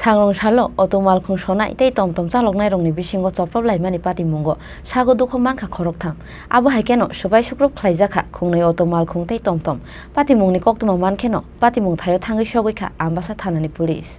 Sangrong Shalo, Otomal Kung Shonai, they tom Salok Nairong Bishingo Toprop like many party mungo, Shago Dukomanka Koroktam. Abu Hakeno, Shobai Shukrup Klaizaka, Kung Otomal Kung Te Tom, Party Munikok to Mankeno, Party Mung Tayo Tangi Shogika, Ambassador Police.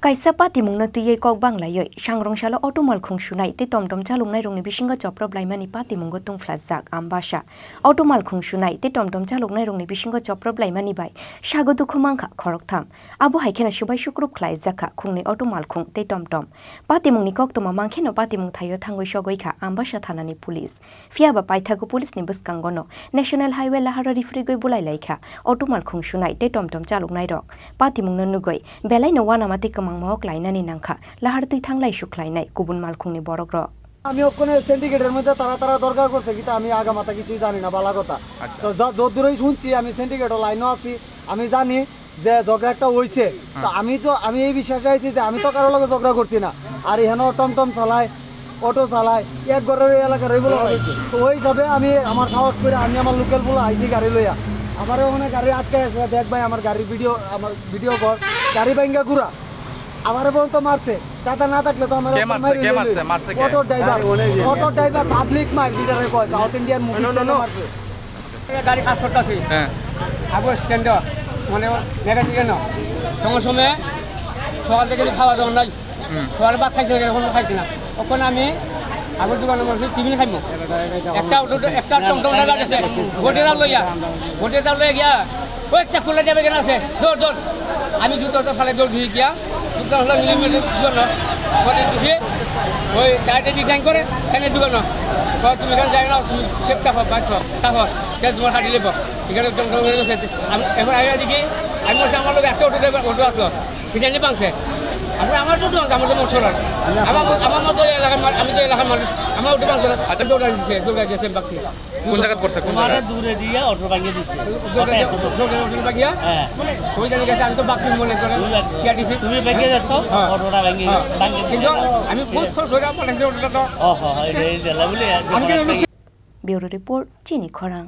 Kaisa pati mung na tiye kok bang layoy sangrong shalo automal khung sunai te tomtom chalung nai rong ni bisinga choprop laimani pati mung gotung flashak ambasha automal khung sunai te tomtom chalung nai rong ni bisinga choprop laimani bai sagodu khumangkha khoroktham abo haikena subai sukrup khlai jaka khungni automal khung te tomtom pati mung ni kok toma mangkheno pati mung thayo thangoi sogoikha ambasha thanani police fiaba paithago police ni buskangono national highway lahara refri goi bulai laikha automal khung sunai te tomtom chalung nai rok pati mung na nugoi belai no wana mati Mahok lainani nangkha lahar tui thanglai shuklainai kubun malkhungni borokro আমি ওখানে সিন্ডিকেটের মধ্যে তারা দরকার করতে কিন্তু আমি আগা মাথা কিছুই জানি না বালা কথা তো যত দূরই শুনছি আমি সিন্ডিকেটের লাইনও আছি আমি জানি যে ঝগড়া একটা হইছে তো আমি এই বিশ্বাসে আইছি যে আমি তো কারোর লগে ঝগড়া করছি না আর এখানে টমটম চালায় অটো চালায় এক ঘরের এলাকার এইগুলো তো ওই হিসাবে আমি আমার সাহস করে আমি আমার লোকাল বলে আইছি গাড়ি লইয়া আমার ওখানে গাড়ি আটকে আছে দেখ ভাই আমার গাড়ির ভিডিও কর গাড়ি ভাঙ্গা ঘুরা আমারে বলতো মারছে দাদা না থাকলে তো আমারে মারছে অটো ড্রাইভার পাবলিক মার দিটারে কয় সাউথ ইন্ডিয়ান মুভি মারছে গাড়ি কাজ করতেছি হ্যাঁ আবো স্ট্যান্ড মানে নেগেটিভ কেন সময় সকাল থেকে খাওয়া দাওয়া নাই সকালে ভাত খাইছি এখন খাইছি না তখন আমি আগের দোকানে বসে টিফিন খাইমু একটা টমটম ড্রাইভার আছে গোটেটা লইয়া গিয়া ওই একটা খুলে যাবে কেন আছে দৌড় আমি জুতোটা ফালে দৌড় দিয়ে গিয়া জুতো হলো মিলিমিটার জন্য করে দিছি ওই সাইডে ডিজাইন করে এখানে ঢুকানো তুমি এখানে যাই না তুমি সেফটা বাঁচো তারপর তোমার হাঁটি লেব এখানে টমটম এখন আমি দিকে আমি বলছি আমার লোক একটা অটো আসলো সেখানে পাংছে আমার তো আমার তো মশলা আমার মতো এলাকার আমি তো এলাকার মানুষ আমার উঠে পাংছে না আচ্ছা দৌড়া দিয়েছে বাকি কোন জায়গা পড়ছে কোন জায়গা দূরে দিয়ে অটো ভাঙিয়ে দিছে অটো ভাঙিয়া ওই জায়গায় গেছে আমি তো বাকি মনে করে তুমি ভেঙে যাচ্ছ অটোটা ভাঙিয়ে কিন্তু আমি খুব সরে পাঠাইছি অটোটা তো ও হ্যাঁ এই জেলা বলে ব্যুরো রিপোর্ট চিনি খরাং।